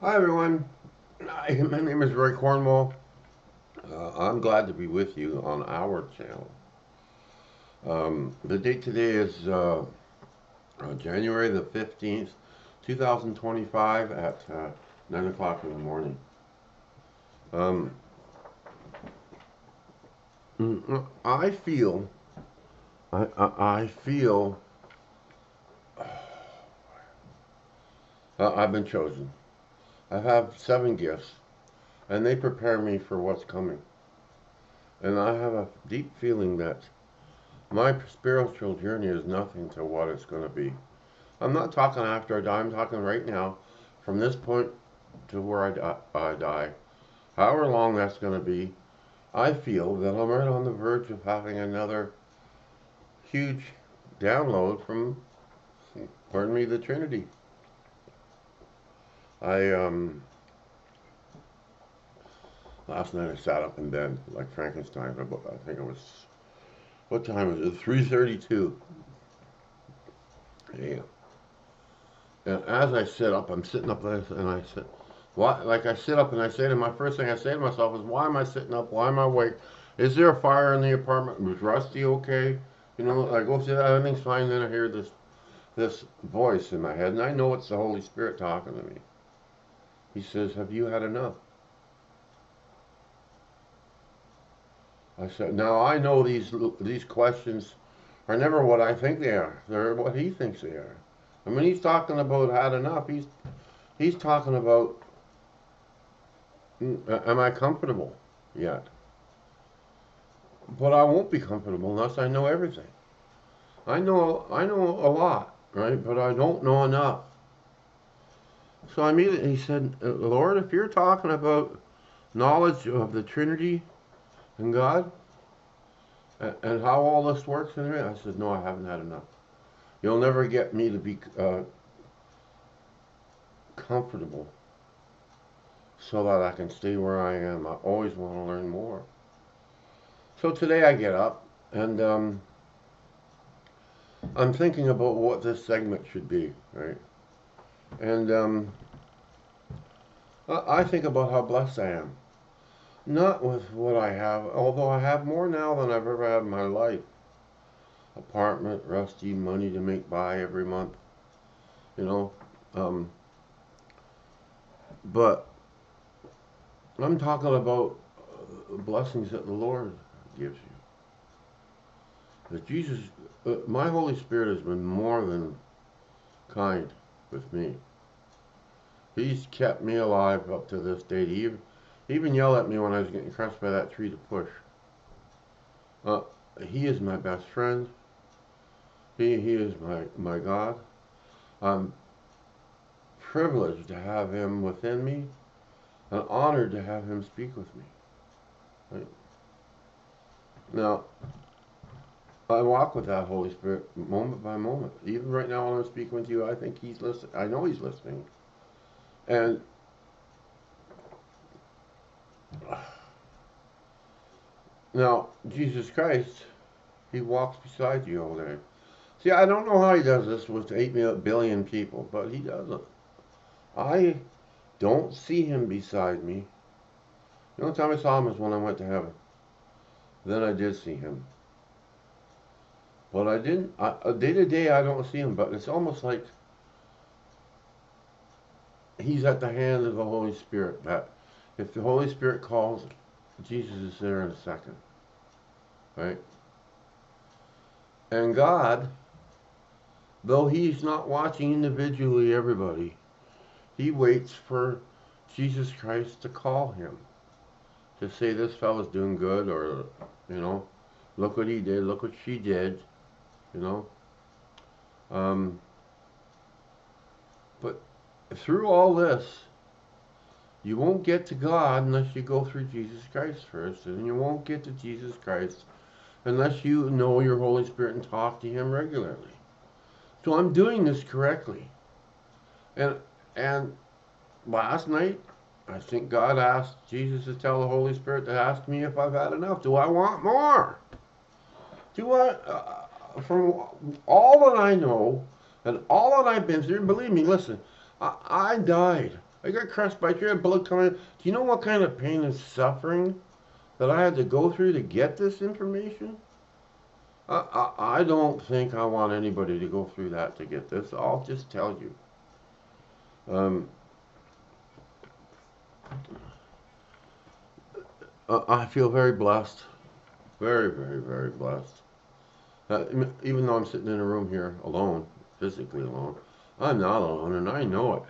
Hi everyone. Hi, my name is Roy Cornwall. I'm glad to be with you on our channel. The date today is January the 15th, 2025 at 9 o'clock in the morning. Um, I feel, I feel I've been chosen. I have 7 gifts and they prepare me for what's coming. And I have a deep feeling that my spiritual journey is nothing to what it's going to be. I'm not talking after I die. I'm talking right now, from this point to where I die. However long that's going to be, I feel that I'm right on the verge of having another huge download from, pardon me, the Trinity. I Last night I sat up in bed like Frankenstein. I think it was, what time was it? 3:32 a.m. And as I sit up, I'm sitting up there, and I sit, why? Like I sit up and I say to my first thing I say to myself is, why am I sitting up? Why am I awake? Is there a fire in the apartment? Was Rusty okay? You know, I go see that everything's fine. Then I hear this voice in my head, and I know it's the Holy Spirit talking to me. He says, "Have you had enough?" I said, "Now I know these questions are never what I think they are. They're what He thinks they are." And when He's talking about had enough, He's talking about, am I comfortable yet? But I won't be comfortable unless I know everything. I know a lot, right? But I don't know enough. So immediately he said, Lord, if you're talking about knowledge of the Trinity and God and how all this works in it, I said, no, I haven't had enough. You'll never get me to be comfortable so that I can stay where I am. I always want to learn more. So today I get up and I'm thinking about what this segment should be, right? And I think about how blessed I am. Not with what I have, although I have more now than I've ever had in my life. Apartment, Rusty, money to make by every month, you know. Um, but I'm talking about blessings that the Lord gives you. That Jesus, my Holy Spirit has been more than kind with me. He's kept me alive up to this date. He even yelled at me when I was getting crushed by that tree to push. Uh, he is my best friend. He is my God. I'm privileged to have him within me, and honored to have him speak with me. Right? Now, I walk with that Holy Spirit moment by moment. Even right now when I'm speaking with you, I think he's listening. I know he's listening. And now, Jesus Christ, he walks beside you all day. See, I don't know how he does this with 8 billion people, but he doesn't. I don't see him beside me. The only time I saw him is when I went to heaven. Then I did see him. But I didn't, day to day, I don't see him, but it's almost like he's at the hand of the Holy Spirit. That if the Holy Spirit calls, Jesus is there in a second, right? And God, though he's not watching individually everybody, he waits for Jesus Christ to call him, to say this fellow's doing good, or, you know, look what he did, look what she did, you know. Um, but through all this, you won't get to God unless you go through Jesus Christ first, and you won't get to Jesus Christ unless you know your Holy Spirit and talk to Him regularly. So I'm doing this correctly. And and last night, I think God asked Jesus to tell the Holy Spirit to ask me if I've had enough. Do I want more? Do I, from all that I know and all that I've been through, believe me, listen, I died I got crushed by tree, blood coming. Do you know what kind of pain and suffering that I had to go through to get this information? I don't think I want anybody to go through that to get this. I'll just tell you. Um, I feel very blessed. Very, very, very blessed. Even though I'm sitting in a room here alone, physically alone, I'm not alone, and I know it.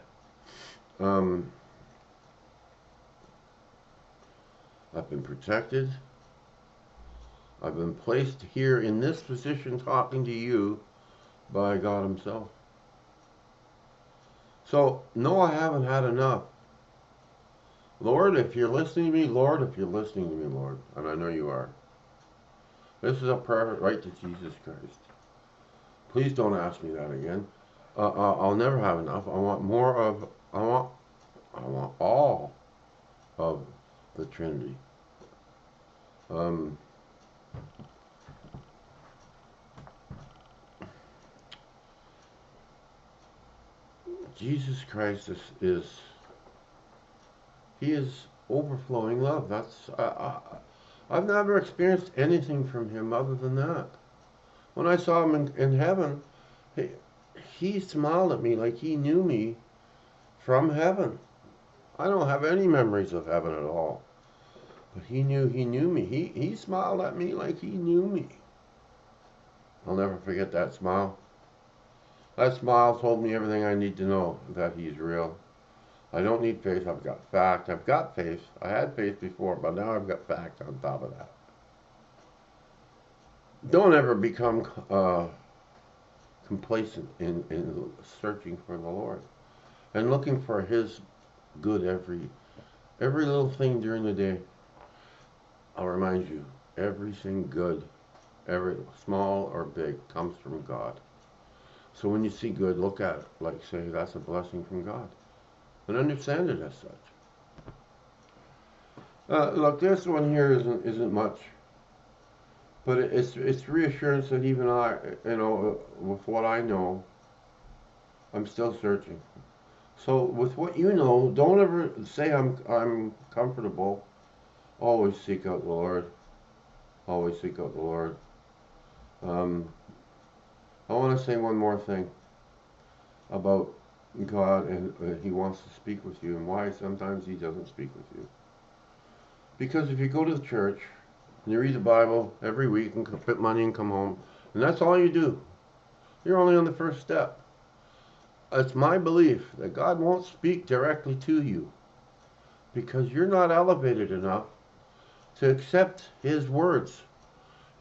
I've been protected. I've been placed here in this position talking to you by God Himself. So, no, I haven't had enough. Lord, if you're listening to me, Lord, if you're listening to me, Lord, and I know you are, this is a prayer right to Jesus Christ. Please don't ask me that again. I'll never have enough. I want more of, I want all of the Trinity. Jesus Christ He is overflowing love. I've never experienced anything from Him other than that. When I saw Him in heaven, he smiled at me like He knew me from heaven. I don't have any memories of heaven at all. But He knew me. He smiled at me like He knew me. I'll never forget that smile. That smile told me everything I need to know, that He's real. I don't need faith, I've got fact. I've got faith. I had faith before, but now I've got fact on top of that. Don't ever become complacent in searching for the Lord and looking for His good every little thing during the day. I'll remind you, everything good, every small or big, comes from God. So when you see good, look at it like, say, that's a blessing from God, and understand it as such. Look, this one here isn't much, but it's reassurance that even I, with what I know, I'm still searching. So with what you know, don't ever say I'm comfortable. Always seek out the Lord. Always seek out the Lord. Um, I want to say one more thing about God, and He wants to speak with you, and why sometimes He doesn't speak with you. Because if you go to the church and you read the Bible every week and put money and come home, and that's all you do, you're only on the first step. It's my belief that God won't speak directly to you because you're not elevated enough to accept His words.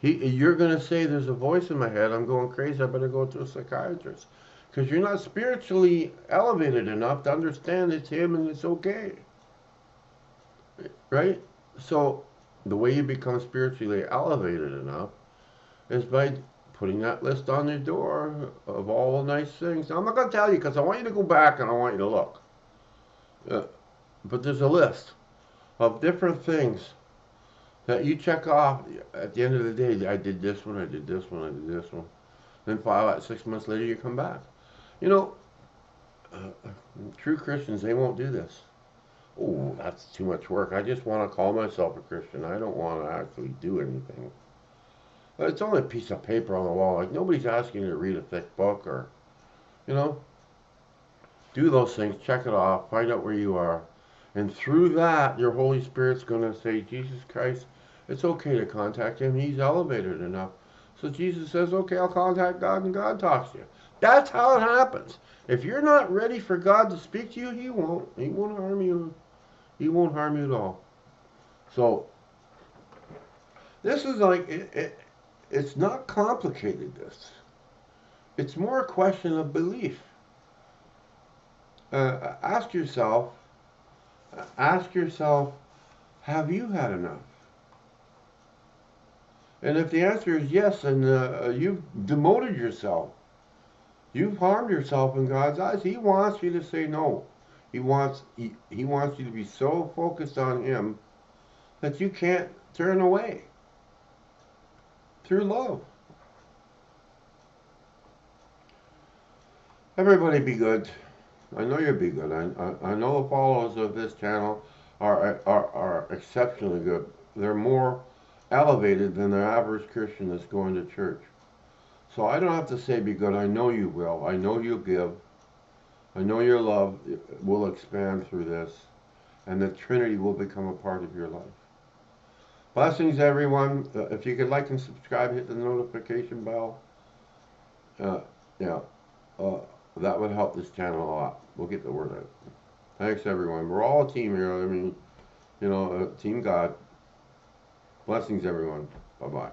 You're going to say, there's a voice in my head, I'm going crazy, I better go to a psychiatrist. Because you're not spiritually elevated enough to understand it's Him and it's okay. Right? So, the way you become spiritually elevated enough is by putting that list on your door of all the nice things. Now, I'm not going to tell you because I want you to go back and I want you to look. But there's a list of different things that you check off at the end of the day. I did this one, I did this one, I did this one. Then 6 months later, you come back. You know, true Christians, they won't do this. Oh, that's too much work. I just want to call myself a Christian. I don't want to actually do anything. It's only a piece of paper on the wall. Like, nobody's asking you to read a thick book or, do those things, check it off, find out where you are. And through that, your Holy Spirit's going to say, Jesus Christ, it's okay to contact Him. He's elevated enough. So Jesus says, okay, I'll contact God, and God talks to you. That's how it happens. If you're not ready for God to speak to you, He won't. He won't harm you. He won't harm you at all. So, this is like, it's not complicated, this. It's more a question of belief. Ask yourself, have you had enough? And if the answer is yes, then you've demoted yourself. You've harmed yourself in God's eyes. He wants you to say no. He wants you to be so focused on Him that you can't turn away through love. Everybody be good. I know you'll be good. I know the followers of this channel are exceptionally good. They're more elevated than the average Christian that's going to church. So I don't have to say be good. I know you will. I know you'll give. I know your love will expand through this, and the Trinity will become a part of your life. Blessings, everyone. If you could like and subscribe, hit the notification bell. Uh, yeah, uh, that would help this channel a lot. We'll get the word out. Thanks, everyone. We're all a team here. I mean, Team God. Blessings, everyone. Bye-bye.